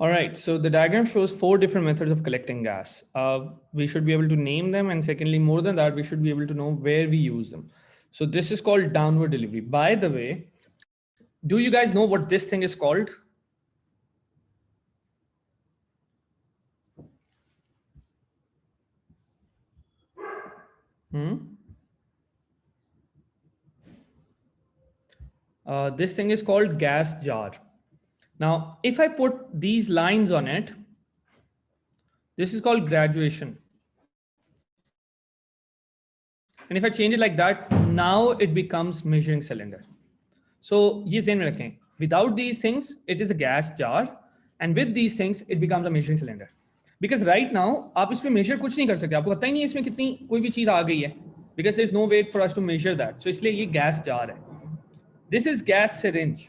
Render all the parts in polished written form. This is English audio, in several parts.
All right, so the diagram shows 4 different methods of collecting gas. We should be able to name them, and secondly, more than that, we should be able to know where we use them. So this is called downward delivery. By the way, do you guys know what this thing is called? Hmm? This thing is called gas jar. Now, if I put these lines on it, this is called graduation. And if I change it like that, now it becomes measuring cylinder. So ये ज़हन में रखें. Without these things, it is a gas jar, and with these things, it becomes a measuring cylinder. Because right now, आप इस पे measure कुछ नहीं कर सकते. आपको पता ही नहीं है इसमें कितनी कोई भी चीज़ आ गई है. Because there is no way for us to measure that. So इसलिए ये gas jar है. This is gas syringe.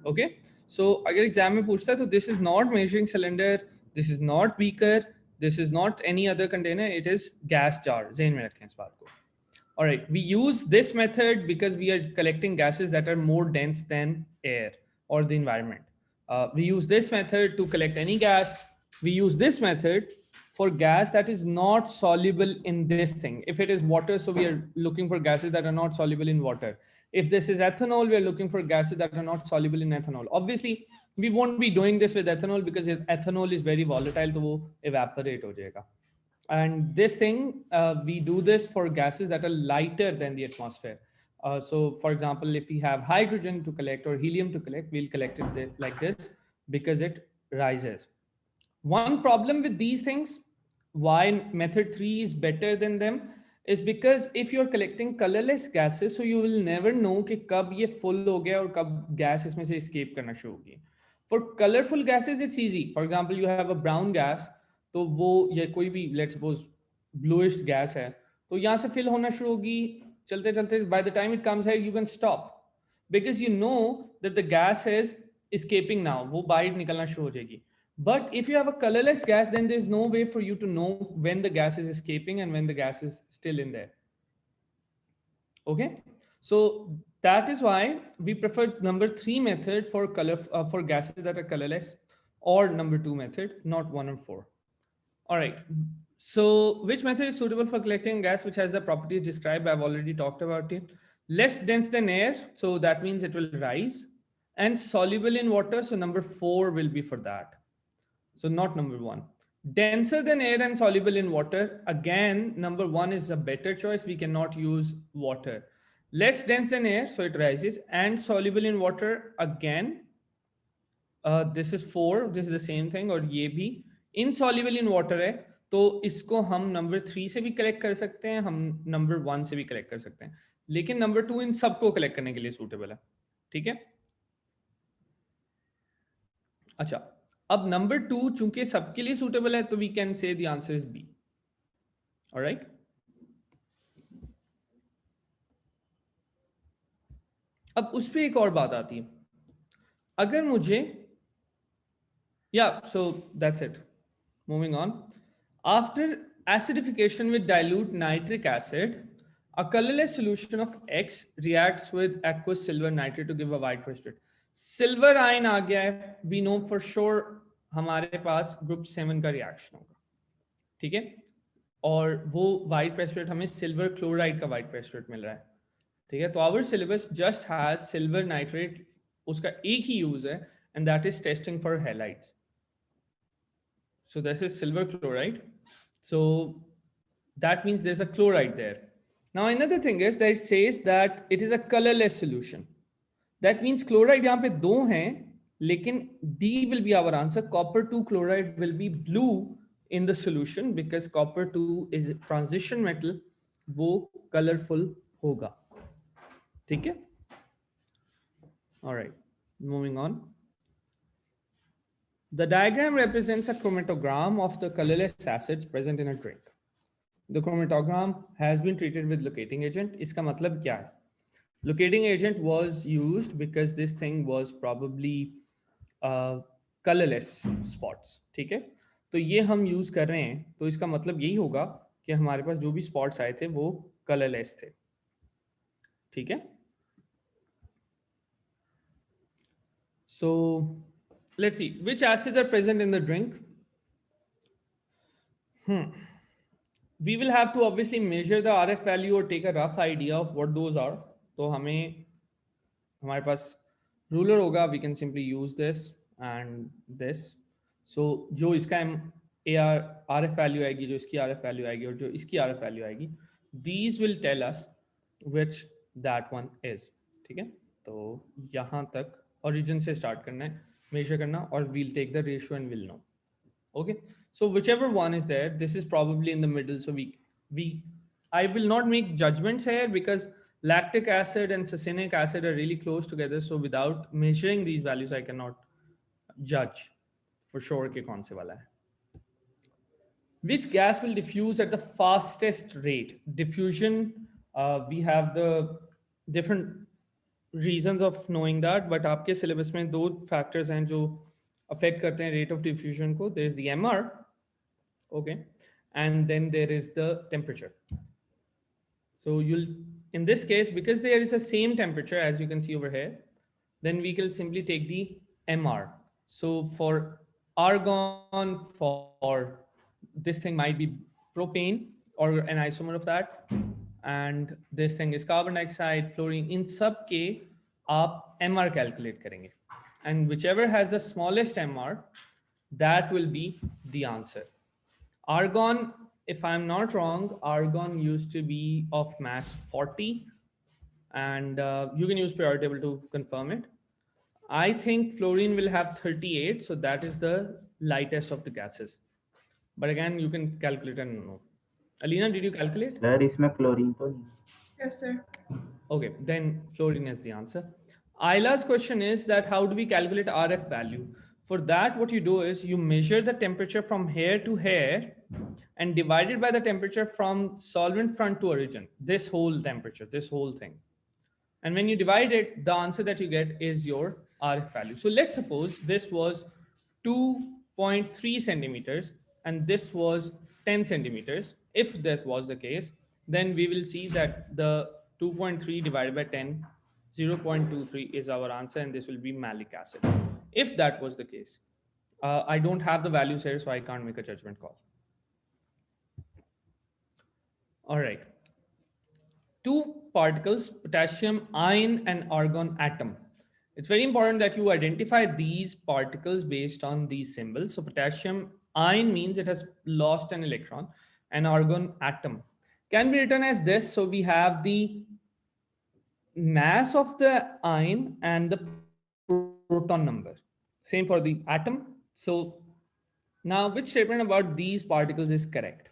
Okay. So अगर एग्जाम में पूछता है तो this is not measuring cylinder, this is not beaker, this is not any other container. It is gas jar. ज़हन में रखें इस बात को. All right, we use this method because we are collecting gases that are more dense than air or the environment. We use this method to collect any gas. We use this method for gas that is not soluble in this thing. If it is water, so we are looking for gases that are not soluble in water. If this is ethanol, we are looking for gases that are not soluble in ethanol. Obviously, we won't be doing this with ethanol because ethanol is very volatile, to wo evaporate ho jayega. And this thing, we do this for gases that are lighter than the atmosphere. So for example, if we have hydrogen to collect or helium to collect, we'll collect it like this because it rises. One problem with these things, why method 3 is better than them, is because if you're collecting colorless gases, so you will never know कि कब ये full हो गया और कब gas इसमें से escape करना शुरू होगी. For colorful gases, it's easy. For example, you have a brown gas, तो वो ये कोई भी let's suppose bluish gas है, तो यहाँ से fill होना शुरू होगी, चलते चलते by the time it comes here, you can stop because you know that the gas is escaping now. वो बाहर निकलना शुरू हो जाएगी. But if you have a colorless gas, then there's no way for you to know when the gas is escaping and when the gas is still in there. Okay, so that is why we prefer number 3 method for for gases that are colorless, or number 2 method, not 1 and 4. All right. So which method is suitable for collecting gas which has the properties described? I've already talked about it. Less dense than air, so that means it will rise, and soluble in water, so number 4 will be for that. So not number 1. Denser than air and soluble in water, again, number 1 is a better choice. We cannot use water. Less dense than air, so it rises, and soluble in water, again, this is 4, this is the same thing, और ये भी insoluble in water है, तो इसको हम number 3 से भी collect कर सकते हैं, हम नंबर 1 से भी कलेक्ट कर सकते हैं, लेकिन नंबर 2 इन सबको कलेक्ट करने के लिए सूटेबल है. ठीक है. अच्छा, अब नंबर 2 चूंकि सबके लिए सूटेबल है, तो we can say the answer is B. Alright. अब उस पे एक और बात आती है. अगर मुझे so that's it. Moving on. After acidification with dilute nitric acid, a colorless solution of X reacts with aqueous silver nitrate to give a white precipitate. Silver ion आ गया है. We know for sure हमारे पास group 7 का reaction होगा. ठीक है. और वो white precipitate हमें silver chloride का white precipitate मिल रहा है. ठीक है. तो our syllabus just has silver nitrate, उसका एक ही use है, and that is testing for halides. So this is silver chloride. So that means there's a chloride there. Now another thing is that it says that it is a colorless solution. That means chloride यहाँ पे 2 हैं, लेकिन D will be our answer. Copper 2 chloride will be blue in the solution because copper 2 is transition metal. वो colorful होगा. ठीक है? All right, moving on. The diagram represents a chromatogram of the colorless acids present in a drink. The chromatogram has been treated with locating agent. इसका मतलब क्या है? Locating agent was used because this thing was probably colorless spots. ठीक है? तो ये हम use कर रहे हैं, तो इसका मतलब यही होगा कि हमारे पास जो भी spots आए थे वो colorless थे. ठीक है? So let's see which acids are present in the drink. We will have to obviously measure the RF value or take a rough idea of what those are. तो हमें हमारे पास रूलर होगा, we can simply use this and this. So जो इसका RF value आएगी, जो इसकी RF value आएगी और जो इसकी RF value आएगी, these will tell us which that one is. ठीक है, तो यहाँ तक origin से start करना है, measure करना, और we'll take the ratio and we'll know. Okay, so whichever one is there, this is probably in the middle. So I will not make judgments here because lactic acid and succinic acid are really close together. So without measuring these values, I cannot judge for sure कि कौन से वाला है. Which gas will diffuse at the fastest rate? Diffusion, we have the different reasons of knowing that, but आपके syllabus में दो factors हैं जो affect करते हैं rate of diffusion को. There is the MR, okay, and then there is the temperature. So you'll, in this case, because there is the same temperature as you can see over here, then we can simply take the MR. So for argon, for this thing might be propane or an isomer of that, and this thing is carbon dioxide, fluorine. In sub के आप MR calculate करेंगे, and whichever has the smallest MR, that will be the answer. Argon, if I'm not wrong, argon used to be of mass 40, and you can use periodic table to confirm it. I think fluorine will have 38, so that is the lightest of the gases. But again, you can calculate and know. Alina, did you calculate? Sir, इसमें chlorine तो नहीं. Yes, sir. Okay, then fluorine is the answer. Ayla's question is that how do we calculate RF value? For that, what you do is you measure the temperature from here to here and divide it by the temperature from solvent front to origin. This whole temperature, this whole thing. And when you divide it, the answer that you get is your RF value. So let's suppose this was 2.3 centimeters and this was 10 centimeters. If this was the case, then we will see that the 2.3 divided by 10, 0.23 is our answer, and this will be malic acid. If that was the case, I don't have the values here, so I can't make a judgment call. All right. Two particles, potassium ion and argon atom. It's very important that you identify these particles based on these symbols. So potassium ion means it has lost an electron, and argon atom can be written as this. So we have the mass of the ion and the proton number. Same for the atom. So now which statement about these particles is correct?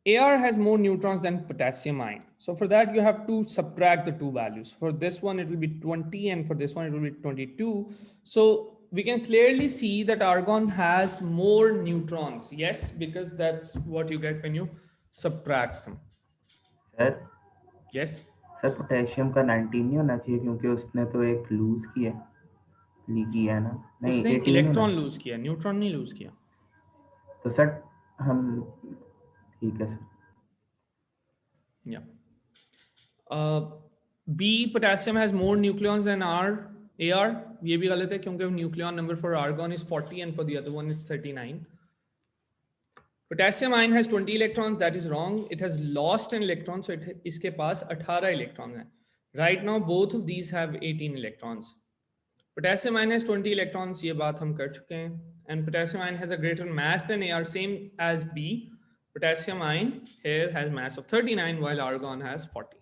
Ar has more neutrons than potassium ion. So for that, you have to subtract the two values. For this one, it will be 20, and for this one, it will be 22. So we can clearly see that argon has more neutrons. Yes, because that's what you get when you subtract them. Sir, Yes. Sir potassium का 19 नहीं होना चाहिए क्योंकि उसने तो एक loose किया है ना. नहीं, उसने 18 इलेक्ट्रॉन लूज किया, न्यूट्रॉन नहीं लूज किया. तो सर हम ठीक है sir. Yeah. B, potassium has more nucleons than AR. ये भी गलत है क्योंकि nucleon number for argon is 40 and for the other one it's 39. Potassium ion has 20 electrons. That is wrong. It has lost an electron, so इसके पास 18 electrons हैं. Right now, both of these have 18 electrons. Potassium ion has 20 electrons. ये बात हम कर चुके हैं. And potassium ion has a greater mass than AR, same as B. Potassium ion here has mass of 39 while argon has 40.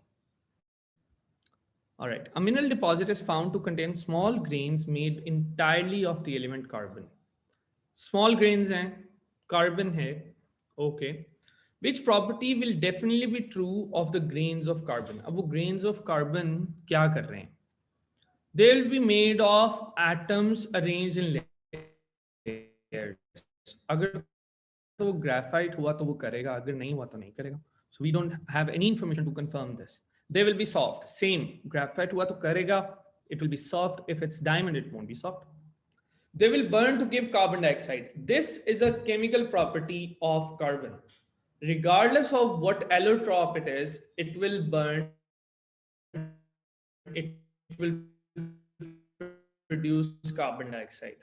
All right. A mineral deposit is found to contain small grains made entirely of the element carbon. Small grains हैं, carbon है. Okay. Which property will definitely be true of the grains of carbon? अब वो grains of carbon क्या कर रहे हैं? They will be made of atoms arranged in layers. अगर तो graphite हुआ तो वो करेगा, अगर नहीं हुआ तो नहीं करेगा. So we don't have any information to confirm this. They will be soft. Same. Graphite हुआ तो करेगा. It will be soft. If it's diamond, it won't be soft. They will burn to give carbon dioxide. This is a chemical property of carbon. Regardless of what allotrope it is, it will burn. It will produce produce carbon dioxide.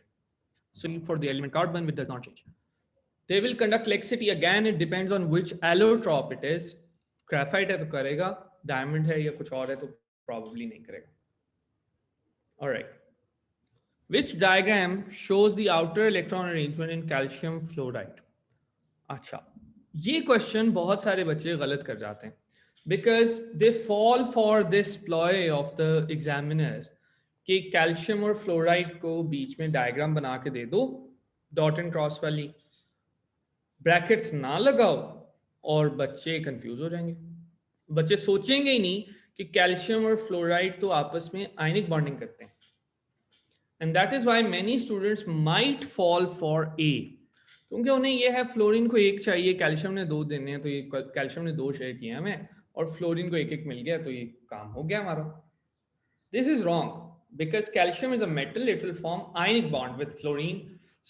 So for the element carbon, which does not change. They will conduct Lexity. Again, it depends on which allotrope it is. Graphite है तो करेगा, diamond है या कुछ और है तो probably नहीं करेगा. All right. Which diagram shows the outer electron arrangement in calcium fluoride? अच्छा, ये क्वेश्चन बहुत सारे बच्चे गलत कर जाते हैं because they fall for this ploy of the examiner कि कैल्शियम और फ्लोराइड को बीच में डायग्राम बना के दे दो डॉट एंड क्रॉस वाली, ब्रैकेट्स ना लगाओ और बच्चे कंफ्यूज हो जाएंगे. बच्चे सोचेंगे ही नहीं कि कैल्शियम और फ्लोराइड तो आपस में आयनिक बॉन्डिंग करते हैं. And that is why many students might fall for a, क्योंकि उन्हें ये है फ्लोरीन को एक चाहिए, कैल्शियम ने 2 देने हैं तो ये कैल्शियम ने 2 शेयर किए हमें और फ्लोरीन को एक मिल गया तो ये काम हो गया हमारा. This is wrong because calcium is a metal, it will form ionic bond with fluorine.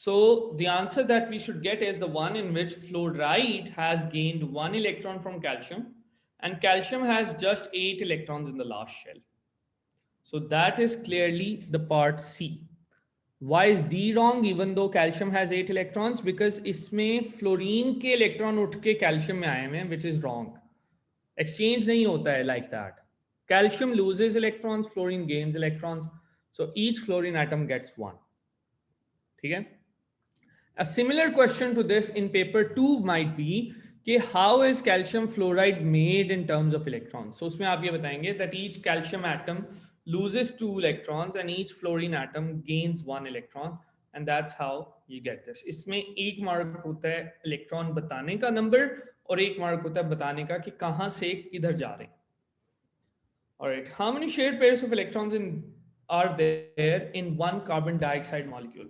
So the answer that we should get is the one in which fluoride has gained 1 electron from calcium and calcium has just 8 electrons in the last shell. So that is clearly the part C. Why is D wrong even though calcium has 8 electrons? Because इसमें fluorine के electron उठ के calcium में आए हैं, which is wrong. Exchange नहीं होता है like that. Calcium loses electrons, fluorine gains electrons. So each fluorine atom gets 1. ठीक है? A similar question to this in paper 2 might be कि how is calcium fluoride made in terms of electrons? So उसमें आप ये बताएंगे that each calcium atom loses 2 electrons and each fluorine atom gains 1 electron and that's how you get this. इसमें एक mark होता है electron बताने का नंबर और एक मार्क होता है बताने का कि कहाँ से किधर जा रहे हैं. All right, how many shared pairs of electrons are there in one carbon dioxide molecule?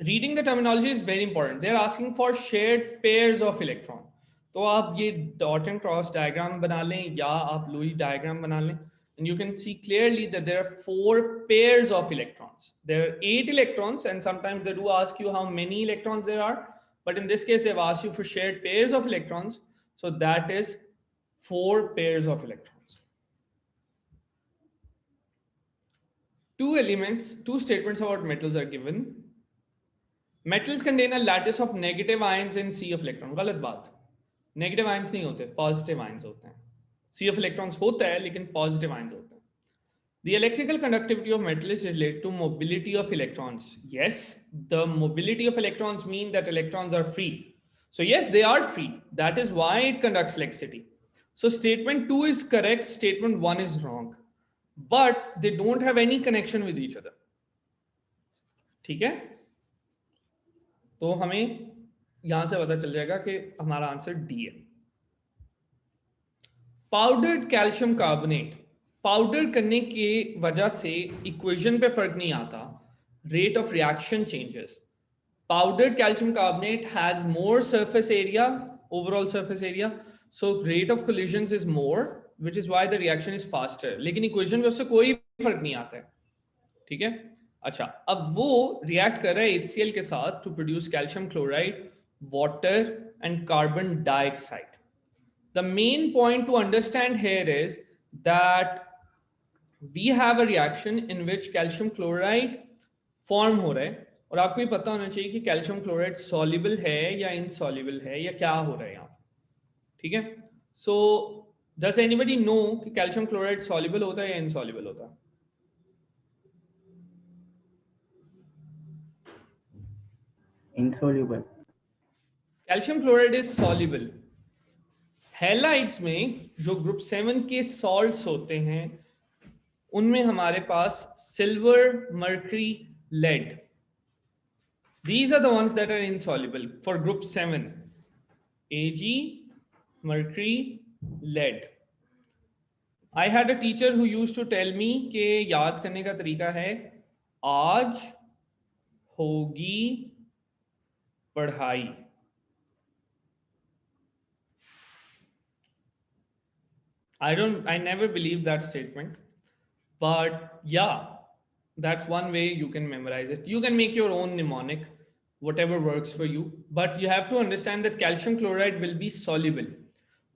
Reading the terminology is very important. They're asking for shared pairs of electron. तो आप ये dot and cross diagram बना लें या आप Lewis diagram बना लें, and you can see clearly that there are 4 pairs of electrons. There are 8 electrons, and sometimes they do ask you how many electrons there are, but in this case they've asked you for shared pairs of electrons, so that is 4 pairs of electrons. 2 statements about metals are given. Metals contain a lattice of negative ions in sea of electron. गलत बात. Negative ions नहीं होते, positive ions होते हैं. Sea of electrons होता है, लेकिन positive ions होते हैं. The electrical conductivity of metal is related to mobility of electrons. Yes, the mobility of electrons mean that electrons are free. So yes, they are free. That is why it conducts electricity. So statement 2 is correct, statement 1 is wrong. But they don't have any connection with each other. ठीक है? तो हमें यहां से पता चल जाएगा कि हमारा आंसर डी है. पाउडर्ड कैल्शियम कार्बोनेट, पाउडर करने की वजह से इक्वेशन पे फर्क नहीं आता, rate of reaction changes. Powdered calcium carbonate has more surface area, overall surface area, so rate of collisions is more, which is why the reaction is faster. लेकिन equation में उससे कोई फर्क नहीं आता है. ठीक है? अच्छा, अब वो रिएक्ट कर रहा है HCl के साथ to produce calcium chloride, water and carbon dioxide. The main point to understand here is that we have a reaction in which calcium chloride form हो रहा है और आपको ये पता होना चाहिए कि कैल्शियम क्लोराइड सॉल्युबल है या इनसॉल्युबल है या क्या हो रहा है यहाँ. ठीक है? सो डज एनीबॉडी नो कि कैल्शियम क्लोराइड सॉल्युबल होता है या इनसॉल्युबल होता है? Insoluble. Calcium chloride is soluble. Halides में जो ग्रुप 7 के सॉल्ट्स होते हैं उनमें हमारे पास silver, mercury, lead, these are the ones that are insoluble for group 7. Ag, mercury, lead. I had a teacher who used to tell me कि याद करने का तरीका है आज होगी पढ़ाई. I never believed that statement, but yeah, that's one way you can memorize it. You can make your own mnemonic, whatever works for you, but you have to understand that calcium chloride will be soluble.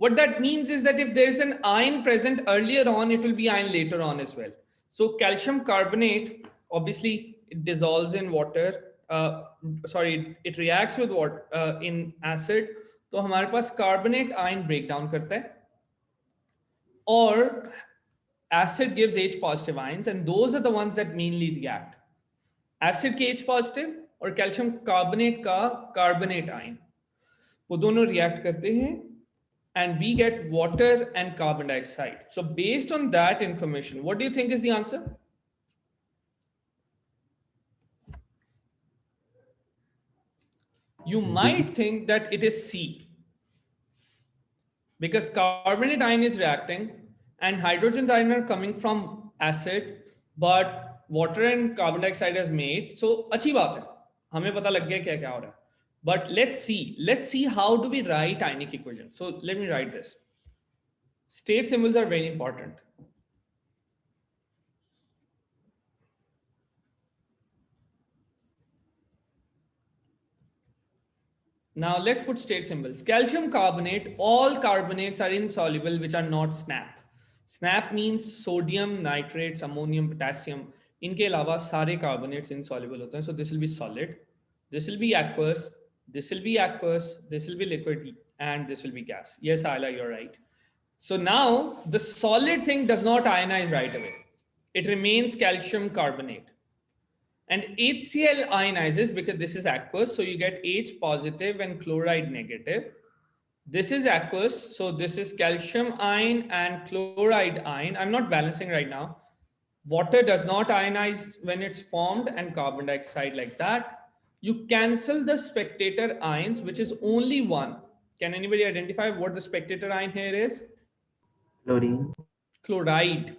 What that means is that if there's an ion present earlier on, it will be ion later on as well. So calcium carbonate obviously it dissolves in water, sorry, it reacts with water in acid, तो हमारे पास carbonate ion break down करता है, or acid gives H positive ions, and those are the ones that mainly react. Acid के H positive और calcium carbonate का carbonate ion, वो दोनों react करते हैं, and we get water and carbon dioxide. So based on that information, what do you think is the answer? You might think that it is C, because carbonate ion is reacting and hydrogen ion are coming from acid, but water and carbon dioxide has made. So अच्छी बात है, हमें पता लग गया क्या क्या हो रहा है. But let's see how do we write ionic equation. So let me write this. State symbols are very important. Now let's put state symbols. Calcium carbonate, all carbonates are insoluble which are not SNAP. SNAP means sodium, nitrates, ammonium, potassium. इनके अलावा सारे carbonates insoluble होते हैं. So this will be solid, this will be aqueous, this will be aqueous, this will be liquid, and this will be gas. Yes, Ayla, you're right. So now the solid thing does not ionize right away. It remains calcium carbonate. And HCl ionizes because this is aqueous, so you get H positive and chloride negative. This is aqueous, so this is calcium ion and chloride ion. I'm not balancing right now. Water does not ionize when it's formed, and carbon dioxide like that. You cancel the spectator ions, which is only one. Can anybody identify what the spectator ion here is? Chlorine. Chloride,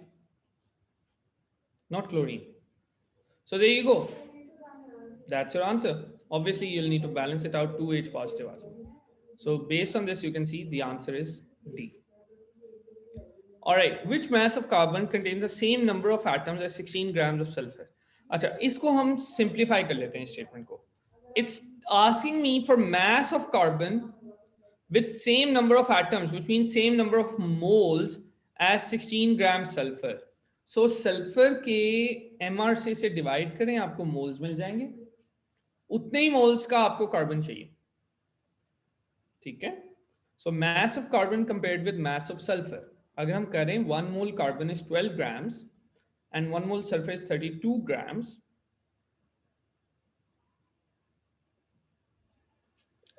not chlorine. So there you go. That's your answer. Obviously, you'll need to balance it out, 2H positive. So based on this, you can see the answer is D. All right, which mass of carbon contains the same number of atoms as 16 grams of sulfur? अच्छा, इसको हम simplify कर लेते हैं statement को. It's asking me for mass of carbon with same number of atoms, which means same number of moles as 16 grams sulfur. So sulfur के MRC से divide करें, आपको moles मिल जाएंगे. उतने ही moles का आपको carbon चाहिए. ठीक है? So mass of carbon compared with mass of sulfur. अगर हम करें 1 mole carbon is 12 grams and 1 mole sulfur is 32 grams.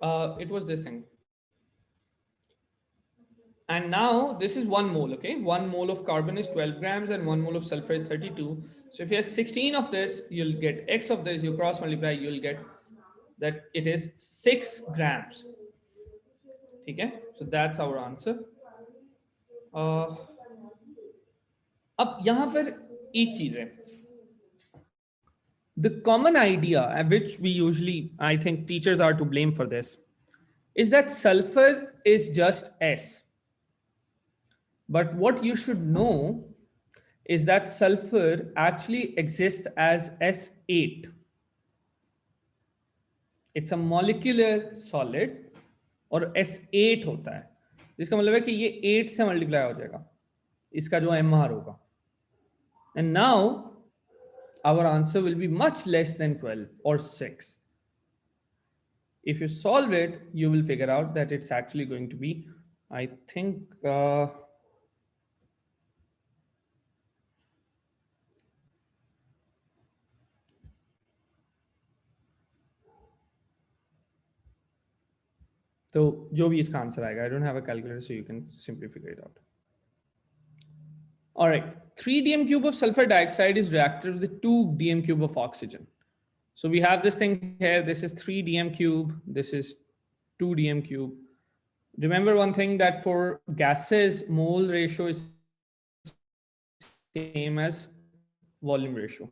It was this thing. And now this is 1 mole, okay? 1 mole of carbon is 12 grams and 1 mole of sulfur is 32. So if you have 16 of this, you'll get X of this, you cross multiply, you'll get that it is 6 grams. Okay? So that's our answer. अब यहाँ पर एक चीज है. The common idea, which we usually, I think teachers are to blame for this, is that sulfur is just S. But what you should know is that sulfur actually exists as S8. It's a molecular solid और S8 होता है, जिसका मतलब है कि ये 8 से multiply हो जाएगा, इसका जो MR होगा. And now our answer will be much less than 12 or 6. If you solve it, you will figure out that it's actually going to be, I think, तो जो भी इसका आंसर आएगा, I don't have a calculator, so you can simply figure it out. All right, 3 dm cube of sulfur dioxide is reacted with 2 dm cube of oxygen. So we have this thing here, this is 3 dm cube, this is 2 dm cube. Remember one thing, that for gases, mole ratio is same as volume ratio.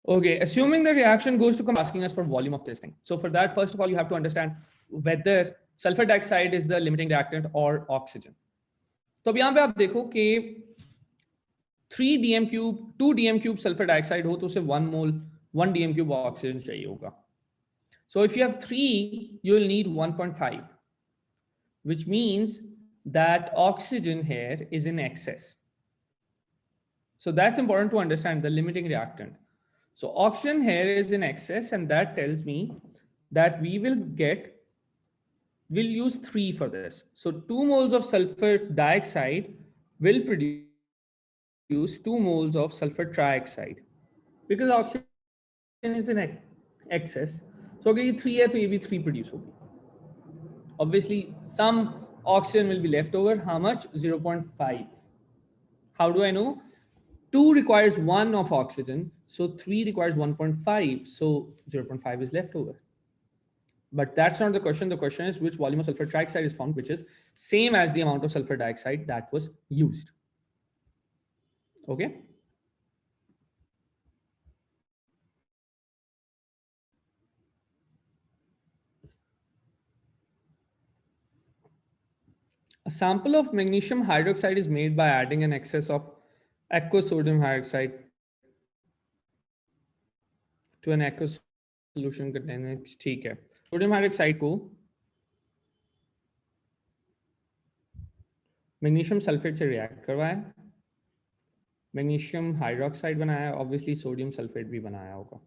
Okay, assuming the reaction goes to come, asking us for volume of this thing. So for that, first of all, you have to understand whether sulfur dioxide is the limiting reactant or oxygen. तो अब यहाँ पे आप देखो कि 3 dm cube, 2 dm cube sulfur dioxide हो तो उसे 1 mole, 1 dm cube oxygen चाहिए होगा. So if you have 3, you will need 1.5, which means that oxygen here is in excess. So that's important to understand the limiting reactant. So oxygen here is in excess, and that tells me that we'll use 3 for this. So 2 moles of sulfur dioxide will produce 2 moles of sulfur trioxide because oxygen is in excess. So अगर ये 3 है तो ये भी 3 produce होगी. Obviously, some oxygen will be left over. How much? 0.5. How do I know? 2 requires 1 of oxygen, so 3 requires 1.5, so 0.5 is left over. But that's not the question. The question is which volume of sulfur trioxide is formed, which is same as the amount of sulfur dioxide that was used. Okay. A sample of magnesium hydroxide is made by adding an excess of aqueous sodium hydroxide to an aqueous solution containing, ठीक है, sodium hydroxide को magnesium sulphate से react करवाया, magnesium hydroxide बनाया, obviously sodium sulphate भी बनाया होगा.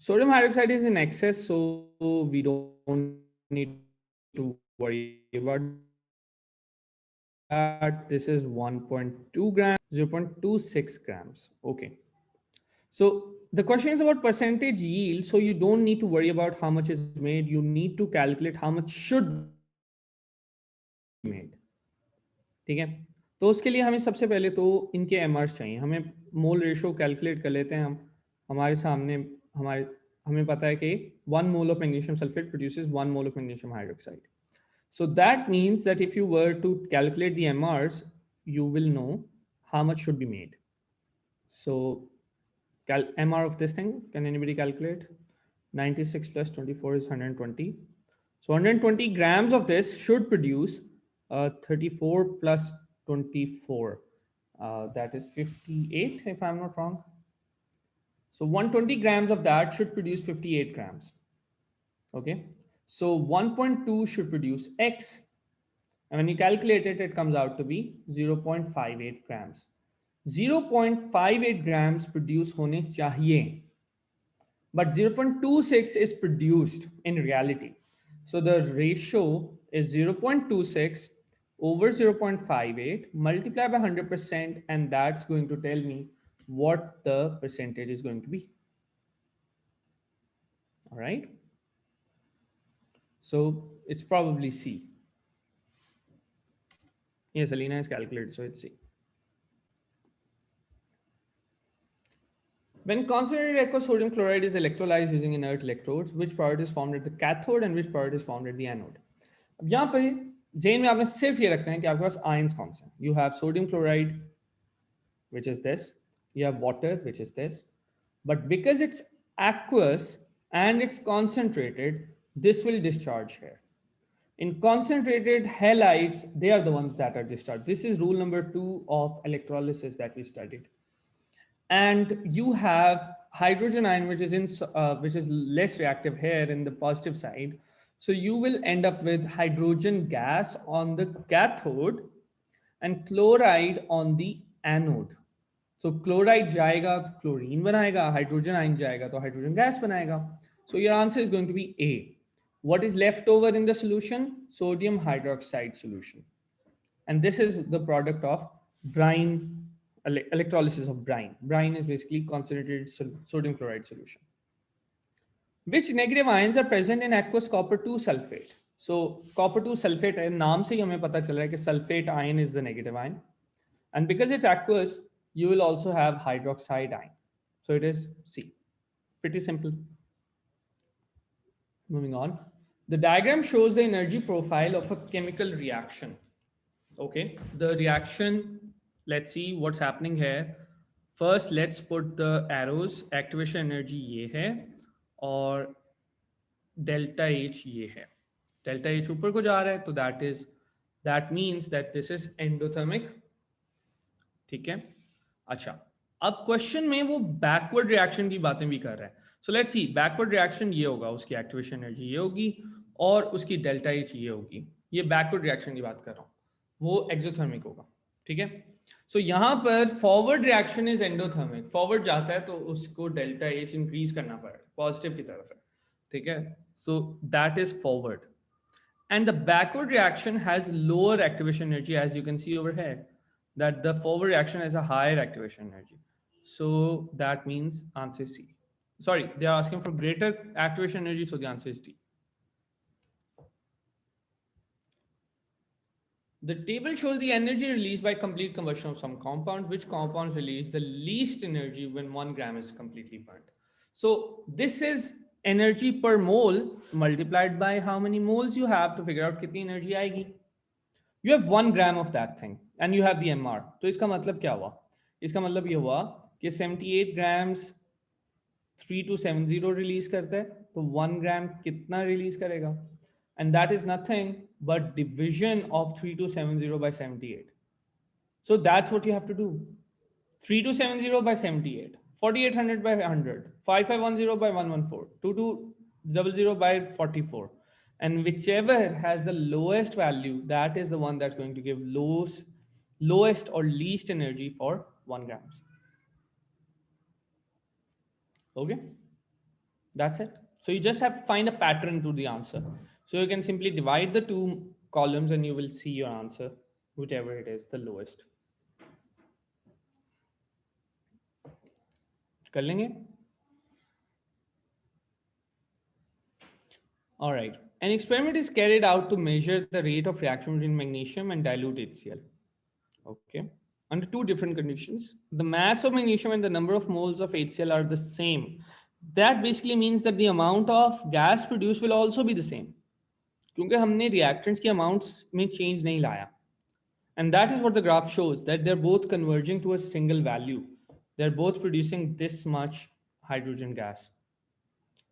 Sodium hydroxide is in excess, so we don't need to worry about that. This is 1.2 grams, 0.26 grams. Okay. So the question is about percentage yield. So you don't need to worry about how much is made. You need to calculate how much should be made. ठीक है. तो उसके लिए हमें सबसे पहले तो इनके एमआरस चाहिए. हमें मोल रेशो कैलकुलेट कर लेते हैं. हम हमारे सामने हमें पता है कि 1 mole of magnesium sulfate produces 1 mole of magnesium hydroxide. So that means that if you were to calculate the MRs, you will know how much should be made. So MR of this thing, can anybody calculate? 96 plus 24 is 120. So 120 grams of this should produce 34 plus 24. That is 58 if I'm not wrong. So 120 grams of that should produce 58 grams. Okay. So 1.2 should produce X. And when you calculate it, it comes out to be 0.58 grams. 0.58 grams produce hone chahiye. But 0.26 is produced in reality. So the ratio is 0.26 over 0.58 multiplied by 100%, and that's going to tell me what the percentage is going to be. All right. So it's probably C. Yes, Alina has calculated, so it's C. When concentrated aqueous sodium chloride is electrolyzed using inert electrodes, which product is formed at the cathode and which product is formed at the anode? अब यहाँ पे ज़हन में आपने सिर्फ ये रखना है कि आपके पास ions कौन से हैं. You have sodium chloride, which is this. You have water, which is this. But because it's aqueous and it's concentrated, this will discharge here. In concentrated halides, they are the ones that are discharged. This is rule number 2 of electrolysis that we studied. And you have hydrogen ion, which is less reactive here in the positive side. So you will end up with hydrogen gas on the cathode and chloride on the anode. So chloride जाएगा तो chlorine बनाएगा, hydrogen ion जाएगा तो hydrogen gas बनाएगा. So your answer is going to be A. What is left over in the solution? Sodium hydroxide solution. And this is the product of brine, electrolysis of brine. Brine is basically concentrated sodium chloride solution. Which negative ions are present in aqueous copper 2 sulfate? So copper 2 sulfate, नाम से ही हमें पता चल रहा है कि sulfate ion is the negative ion. And because it's aqueous, you will also have hydroxide ion. So it is C. Pretty simple. Moving on. The diagram shows the energy profile of a chemical reaction. Okay, the reaction, let's see what's happening here. First, let's put the arrows. Activation energy ये है और delta H ये है. Delta H ऊपर को जा रहा है, तो that means that this is endothermic. ठीक है. अच्छा, अब क्वेश्चन में वो बैकवर्ड रिएक्शन की बातें भी कर रहा है. So let's see, backward reaction ये होगा, उसकी एक्टिवेशन एनर्जी ये होगी और उसकी डेल्टा एच ये होगी. ये बैकवर्ड रिएक्शन की बात कर रहा हूँ, वो एक्सोथर्मिक होगा. ठीक है. सो यहाँ पर forward reaction is endothermic. Forward जाता है तो उसको डेल्टा एच इंक्रीज करना पड़ेगा, पॉजिटिव की तरफ है. ठीक है. So that is forward. And the backward reaction has lower activation energy, as you can see over here, that the forward reaction has a higher activation energy. So that means answer is C. Sorry, they are asking for greater activation energy, so the answer is D. The table shows the energy released by complete combustion of some compound. Which compounds release the least energy when 1 gram is completely burnt? So this is energy per mole multiplied by how many moles you have to figure out kitni energy aayegi. You have 1 gram of that thing and you have the MR. तो इसका मतलब क्या हुआ? इसका मतलब ये हुआ कि 78 grams 3270 रिलीज करता है, तो 1 ग्राम कितना रिलीज करेगा? And that is nothing but division of 3270 by 78. So that's what you have to do. 3270 by 78, 4800 by 100, 5510 by 114, 2200 by 44. And whichever has the lowest value, that is the one that's going to give lowest or least energy for 1 grams. Okay, that's it. So you just have to find a pattern to the answer. So you can simply divide the two columns and you will see your answer, whichever it is, the lowest. कर लेंगे? All right. An experiment is carried out to measure the rate of reaction between magnesium and dilute HCl. Okay. Under two different conditions, the mass of magnesium and the number of moles of HCl are the same. That basically means that the amount of gas produced will also be the same. क्योंकि हमने reactants की amounts में change नहीं लाया. And that is what the graph shows, that they're both converging to a single value. They're both producing this much hydrogen gas.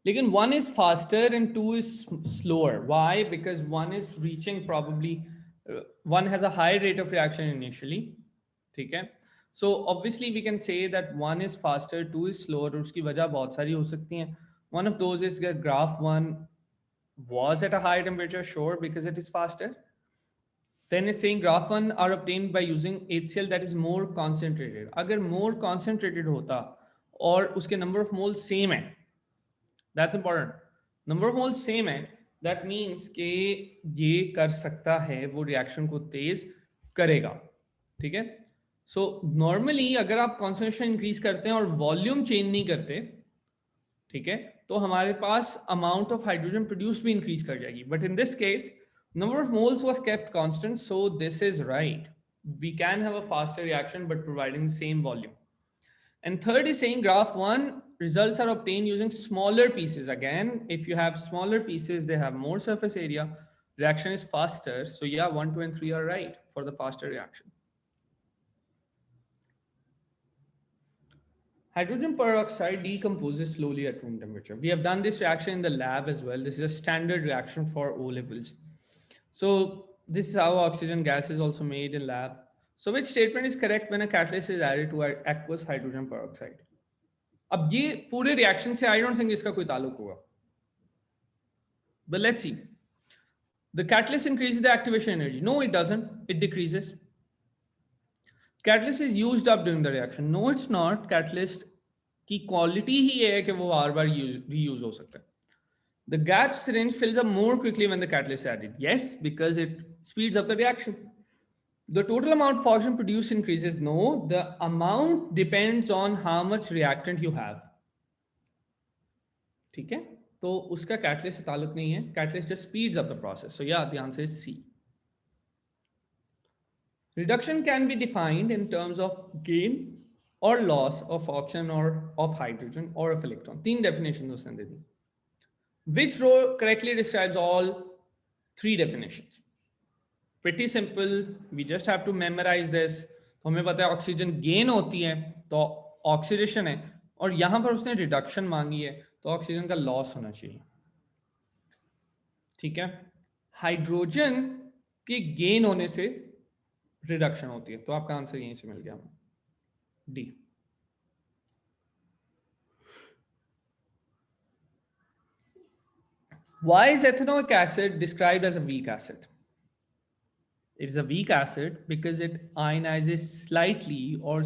Lekin one is faster and two is slower. Why? Because one is reaching probably, one has a higher rate of reaction initially. Okay? So obviously we can say that one is faster, two is slower. Uski wajah bahut sari ho sakti hain. One of those is that graph one was at a higher temperature, sure, because it is faster. Then it's saying graph one are obtained by using HCl that is more concentrated. Agar more concentrated hota और उसके number of moles same है, that's important. Number of moles same है, that means कि ये कर सकता है, वो reaction को तेज करेगा. ठीक है. So normally अगर आप concentration increase करते हैं और volume change नहीं करते, ठीक है, तो हमारे पास amount of hydrogen produced भी increase कर जाएगी. But in this case, number of moles was kept constant, so this is right. We can have a faster reaction but providing the same volume. And third is saying graph one results are obtained using smaller pieces. Again, if you have smaller pieces, they have more surface area, reaction is faster. So yeah, 1, 2, and 3 are right for the faster reaction. Hydrogen peroxide decomposes slowly at room temperature. We have done this reaction in the lab as well. This is a standard reaction for O levels. So this is how oxygen gas is also made in lab. So which statement is correct when a catalyst is added to aqueous hydrogen peroxide? अब ये पूरे reaction से I don't think इसका कोई ताल्लुक होगा. But let's see. The catalyst increases the activation energy. No, it doesn't. It decreases. Catalyst is used up during the reaction. No, it's not. Catalyst की quality ही है कि वो बार बार reuse हो सकता है. The gas syringe fills up more quickly when the catalyst is added. Yes, because it speeds up the reaction. The total amount of oxygen produced increases. No, the amount depends on how much reactant you have. ठीक है, तो उसका catalyst से ताल्लुक नहीं है. Catalyst just speeds up the process. So yeah, the answer is C. Reduction can be defined in terms of gain or loss of oxygen or of hydrogen or of electron. तीन definitions उसने दे दी. Which row correctly describes all three definitions? Pretty simple. We just have to memorize this. तो हमें पता है oxygen gain होती है तो oxidation है, और यहां पर उसने रिडक्शन मांगी है तो ऑक्सीजन का लॉस होना चाहिए. ठीक है. हाइड्रोजन के गेन होने से रिडक्शन होती है, तो आपका आंसर यहीं से मिल गया. D. Why is ethanoic acid described as a weak acid? It is a weak acid because it ionizes slightly or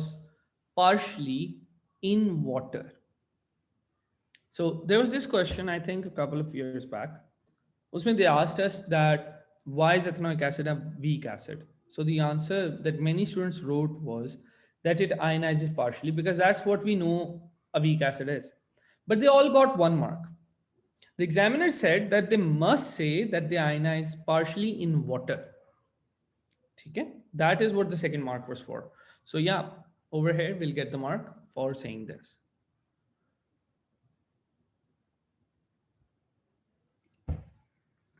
partially in water. So there was this question, I think, a couple of years back. Usme they asked us that why is ethanoic acid a weak acid? So the answer that many students wrote was that it ionizes partially because that's what we know a weak acid is. But they all got 1 mark. The examiner said that they must say that they ionize partially in water. Okay? That is what the second mark was for. So yeah, over here we'll get the mark for saying this.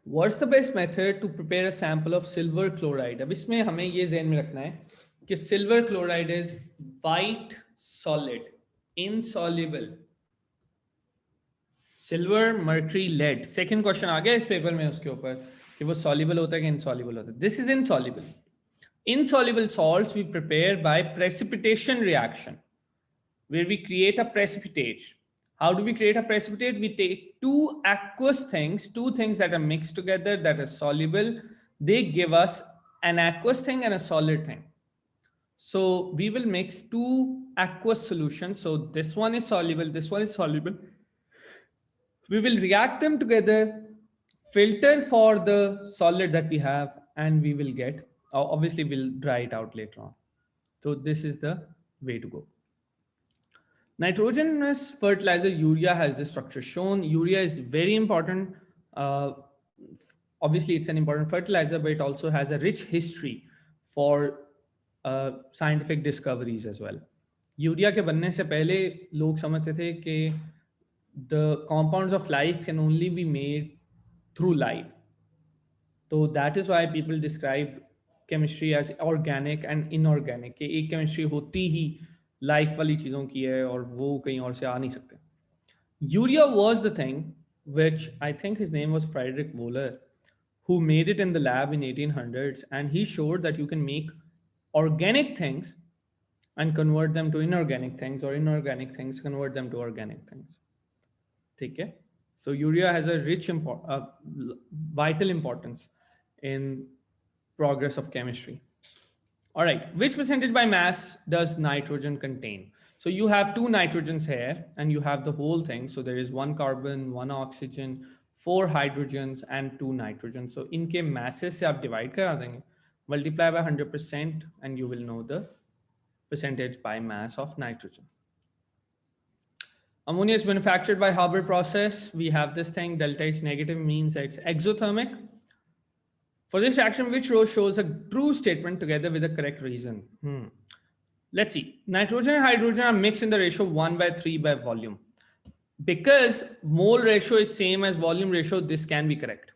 What's the best method to prepare a sample of silver chloride? अब इसमें हमें ये ज़हन में रखना है कि silver chloride is white solid, insoluble. Silver, mercury, lead. Second question आ गया इस पेपर में उसके ऊपर कि वो soluble होता है कि insoluble होता है. This is insoluble. Insoluble salts we prepare by precipitation reaction, where we create a precipitate. How do we create a precipitate? We take two aqueous things, two things that are mixed together that are soluble. They give us an aqueous thing and a solid thing. So we will mix two aqueous solutions. So this one is soluble, this one is soluble. We will react them together, filter for the solid that we have, and we will get, obviously we'll dry it out later on. So this is the way to go. Nitrogenous fertilizer urea has the structure shown. Urea is very important. Obviously, it's an important fertilizer, but it also has a rich history for scientific discoveries as well. Urea के बनने से पहले लोग समझते थे कि the compounds of life can only be made through life. So that is why people describe chemistry as organic and inorganic. कि एक chemistry होती ही लाइफ वाली चीज़ों की है और वो कहीं और से आ नहीं सकते. Urea was the thing which I think his name was Frederick Wöhler, who made it in the lab in 1800s, and he showed that you can make organic things and convert them to inorganic things, or inorganic things convert them to organic things. Okay? So urea has a rich vital importance in progress of chemistry. All right, which percentage by mass does nitrogen contain? So you have two nitrogens here and you have the whole thing. So there is 1 carbon, 1 oxygen, 4 hydrogens and 2 nitrogens. So इनके masses से आप divide करा देंगे, multiply by 100% and you will know the percentage by mass of nitrogen. Ammonia is manufactured by Haber process. We have this thing, delta H negative means that it's exothermic. For this reaction, which row shows a true statement together with the correct reason? Let's see. Nitrogen and hydrogen are mixed in the ratio 1/3 by volume. Because mole ratio is same as volume ratio, this can be correct.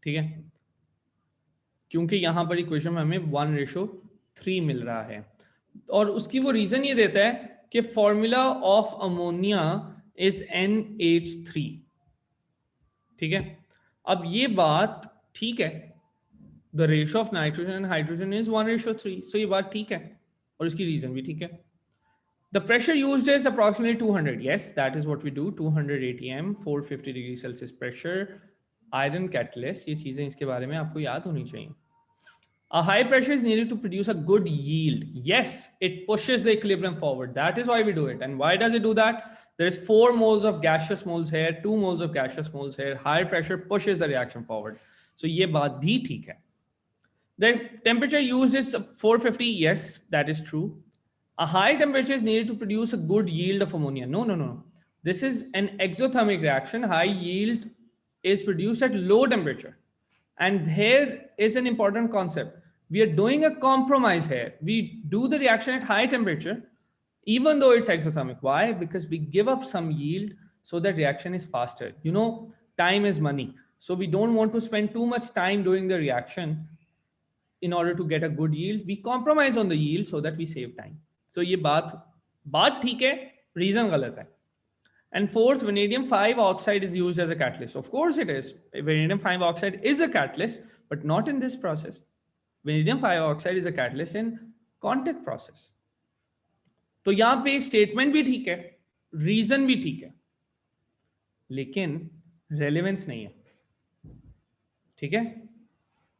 ठीक है? क्योंकि यहाँ पर equation में हमें 1:3 मिल रहा है. और उसकी वो रीजन ये देता है कि formula of ammonia is NH3. ठीक है? अब ये बात ठीक है, the ratio of nitrogen and hydrogen is 1:3. सो ये बात ठीक है और इसकी रीजन भी ठीक है. The pressure used is approximately 200. Yes, that is what we do. 200 atm, 450 degree Celsius pressure, iron catalyst. ये चीजें इसके बारे में आपको याद होनी चाहिए. A high pressure is needed to produce a good yield. Yes, it pushes the equilibrium forward. That is why we do it. And why does it do that? There is 4 moles of gaseous moles here, 2 moles of gaseous moles here. High pressure pushes the reaction forward. So ये बात भी ठीक है. The temperature used is 450. Yes, that is true. A high temperature is needed to produce a good yield of ammonia. No. This is an exothermic reaction. High yield is produced at low temperature. And here is an important concept. We are doing a compromise here. We do the reaction at high temperature, even though it's exothermic. Why? Because we give up some yield so that reaction is faster. You know, time is money. So we don't want to spend too much time doing the reaction in order to get a good yield. We compromise on the yield so that we save time. So ये बात ठीक है, reason गलत है. And fourth, vanadium 5 oxide is used as a catalyst. Of course it is. Vanadium 5 oxide is a catalyst, but not in this process. Vanadium 5 oxide is a catalyst in contact process. तो यहां पे statement भी ठीक है, reason भी ठीक है, लेकिन रेलेवेंस नहीं है, ठीक है।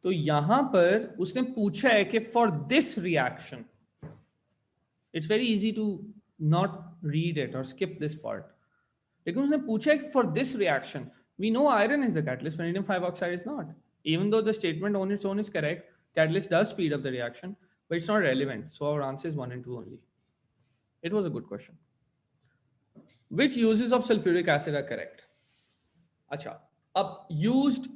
तो यहां पर उसने पूछा है कि for this reaction, it's very easy to not read it और स्किप दिस पार्ट, लेकिन उसने पूछा है for this reaction we know iron is the catalyst, vanadium 5 oxide is not, even though the statement on its own is correct, catalyst does speed up the reaction, but it's not relevant, so our answer is 1 and 2 only. It was a good question. Which uses of sulfuric acid are correct? अच्छा, अब used,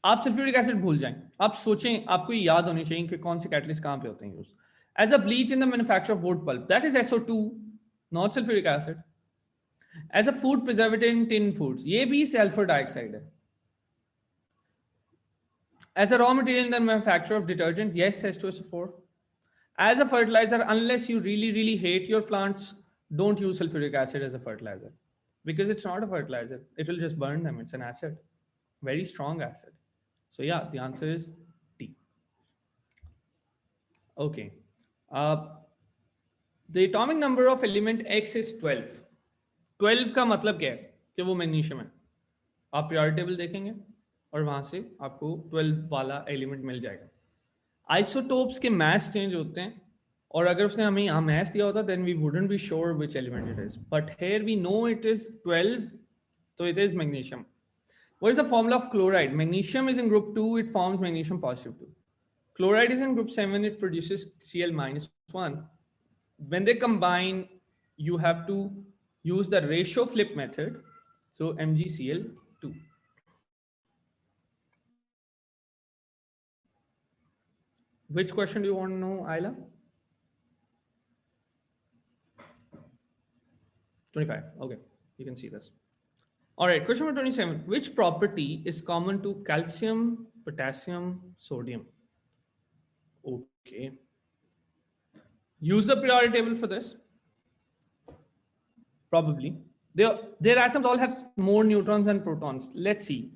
आप sulphuric acid भूल जाएं, आप सोचें, आपको ये याद होनी चाहिए कि कौन से कैटलिस्ट कहां पे होते हैं use. As a bleach in the manufacture of wood pulp, that is SO2, not sulphuric acid. As a food preservative in tin foods, ये भी सल्फर डाइऑक्साइड है। As a raw material in the manufacture of detergents, yes H2SO4। As a fertilizer, unless you really hate your plants, don't use sulfuric acid as a fertilizer, because it's not a fertilizer, it will just burn them, it's an acid, very strong acid. So yeah, the answer is D. Okay. uh, the atomic number of element X is 12. 12 का मतलब क्या है कि वो magnesium है। आप periodic table देखेंगे और वहां से आपको 12 वाला एलिमेंट मिल जाएगा। आइसोटोप्स के मास चेंज होते हैं, और अगर उसने हमें यहाँ मास दिया होता then we wouldn't be sure which element it is, but here we know it is 12, तो it is magnesium. What is the formula of chloride? Magnesium is in group 2, it forms magnesium positive 2. Chloride is in group 7, it produces Cl minus 1. When they combine, you have to use the ratio flip method, so MgCl2. Which question do you want to know, Ayla? 25, okay, you can see this. All right, question number 27. Which property is common to calcium, potassium, sodium? Okay. Use the periodic table for this. Probably. Their atoms all have more neutrons than protons. Let's see.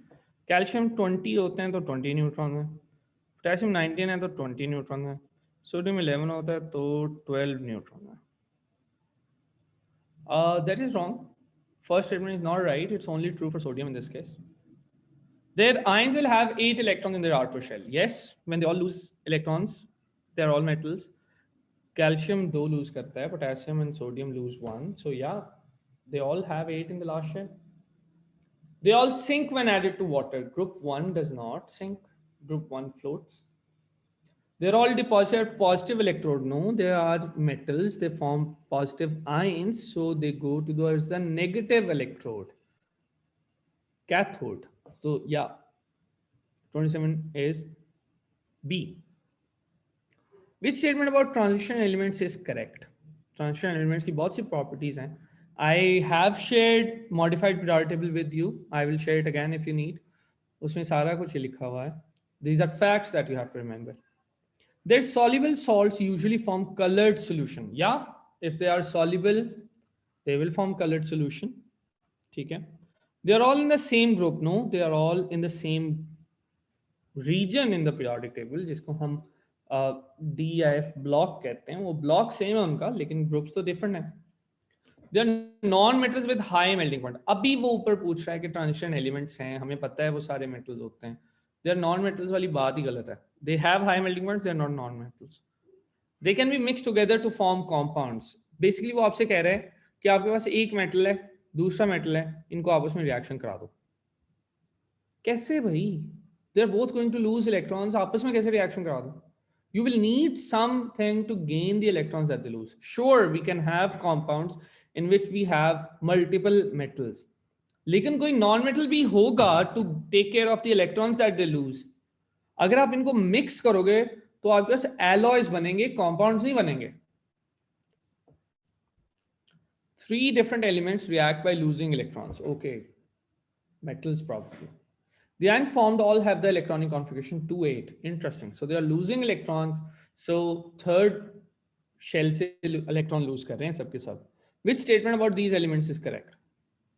Calcium 20 होते हैं तो 20 neutron है, potassium 19 है तो 20 neutron है, sodium 11 होता है तो 12 न्यूट्रॉन है। That is wrong. First statement is not right. It's only true for sodium in this case. Their ions will have 8 electrons in their outer shell. Yes, when they all lose electrons, they're all metals. Calcium 2 lose karta hai, potassium and sodium lose 1. So yeah, they all have 8 in the last shell. They all sink when added to water. Group 1 does not sink. Group 1 floats. They're all deposited positive electrode. No, they are metals. They form positive ions, so they go towards the negative electrode, cathode. So yeah, 27 is B. Which statement about transition elements is correct? Transition elements की बहुत सी properties हैं. I have shared modified periodic table with you. I will share it again if you need. उसमें सारा कुछ लिखा हुआ है. These are facts that you have to remember. Their soluble salts usually form colored solution. Yeah, if they are soluble, they will form colored solution. ठीक है? They are all in the same group. No, they are all in the same region in the periodic table, जिसको हम DIF block कहते हैं। वो block same है उनका, लेकिन ग्रुप्स तो डिफरेंट है। They are non metals with high melting point. अभी वो ऊपर पूछ रहा है कि ट्रांजिशन एलिमेंट्स हैं, हमें पता है वो सारे मेटल्स होते हैं। दे आर नॉन मेटल्स वाली बात ही गलत है। They have high melting points, they are not non metals. They can be mix together to form compounds. Basically वो आपसे कह रहे हैं कि आपके पास एक मेटल है, दूसरा मेटल है, इनको आपस में रिएक्शन करा दो। कैसे भाई? They are both going to lose electrons, आपस में कैसे रिएक्शन करा दो? You will need something to gain the electrons that they lose. Sure, we can have compounds in which we have multiple metals. लेकिन कोई नॉन मेटल भी होगा to take care of the electrons that they lose. अगर आप इनको mix करोगे तो आपके पास alloys बनेंगे, compounds नहीं बनेंगे. 3 different elements react by losing electrons. Okay, metals probably. The ions formed all have the electronic configuration 2-8. Interesting. So they are losing electrons. So third shell से electron lose कर रहे हैं सबके सब. Which statement about these elements is correct?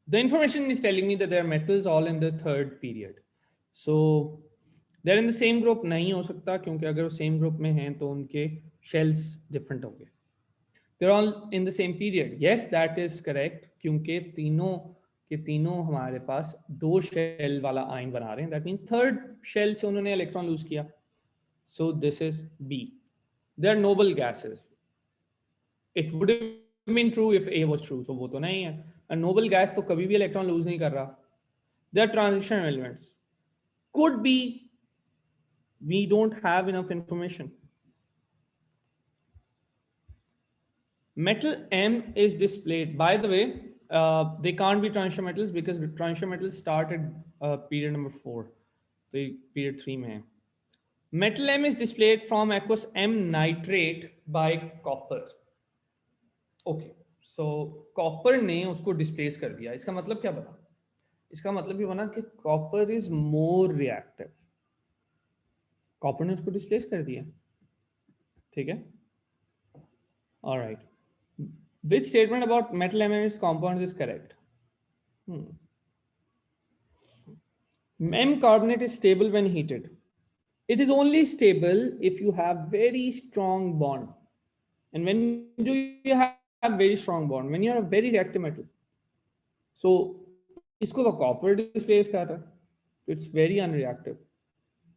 The information is telling me that there are metals all in the third period. So they're in the same group नहीं हो सकता, क्योंकि अगर वो same group में हैं तो उनके shells different होंगे. they're all in the same period. Yes, that is correct, क्योंकि तीनों के तीनों हमारे पास दो शेल वाला आयन बना रहे हैं. That means थर्ड शेल से उन्होंने इलेक्ट्रॉन लूज किया. So this is B. They are noble gases. It would have been true if A was true. So वो तो नहीं है. A noble gas तो कभी भी इलेक्ट्रॉन लूज नहीं कर रहा. They are transition elements. Could be we don't have enough information. Metal M is displayed. By the way, they can't be transition metals because transition metals start at period number 4. So period 3 में है. Metal M is displayed from aqueous M nitrate by copper. Okay, so copper ने उसको displace कर दिया. इसका मतलब क्या बना? इसका मतलब ये बना कि copper is more reactive. Copper ने उसको displace कर दिया. ठीक है? All right. Which statement about metal M and its compounds is correct? M carbonate is stable when heated. It is only stable if you have very strong bond. And when do you have very strong bond? When you are a very reactive metal. So, इसको तो copper displace कर रहा है. It's very unreactive.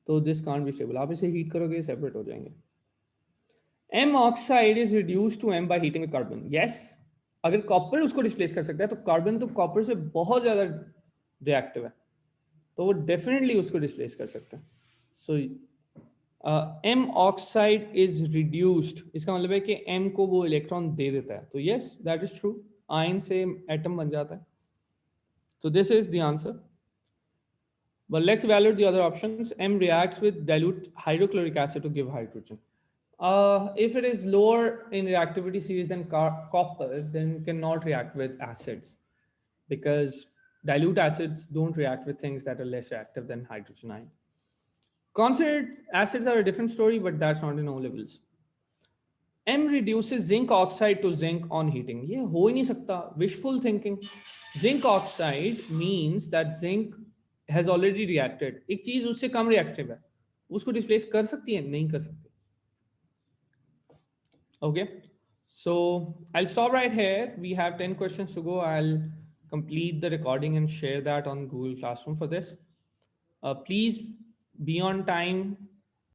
So this can't be stable. आप इसे heat करोगे separate हो जाएंगे. M oxide is reduced to M by heating with carbon. Yes, अगर copper उसको displace कर सकता है तो carbon तो copper से बहुत ज़्यादा reactive है, तो वो definitely उसको displace कर सकता है. So M oxide is reduced. इसका मतलब है कि M को वो electron दे देता है. तो yes, that is true. Ion से atom बन जाता है. So this is the answer. But let's evaluate the other options. M reacts with dilute hydrochloric acid to give hydrogen. If it is lower in reactivity series than copper, then it cannot react with acids because dilute acids don't react with things that are less reactive than hydrogen ion. Concentrated acids are a different story, but that's not in O levels. M reduces zinc oxide to zinc on heating. ये हो ही नहीं सकता. Wishful thinking. Zinc oxide means that zinc has already reacted. एक चीज उससे कम reactive है, उसको displace कर सकती है? नहीं कर सकती. Okay, so I'll stop right here. We have 10 questions to go. I'll complete the recording and share that on Google Classroom for this. Please be on time.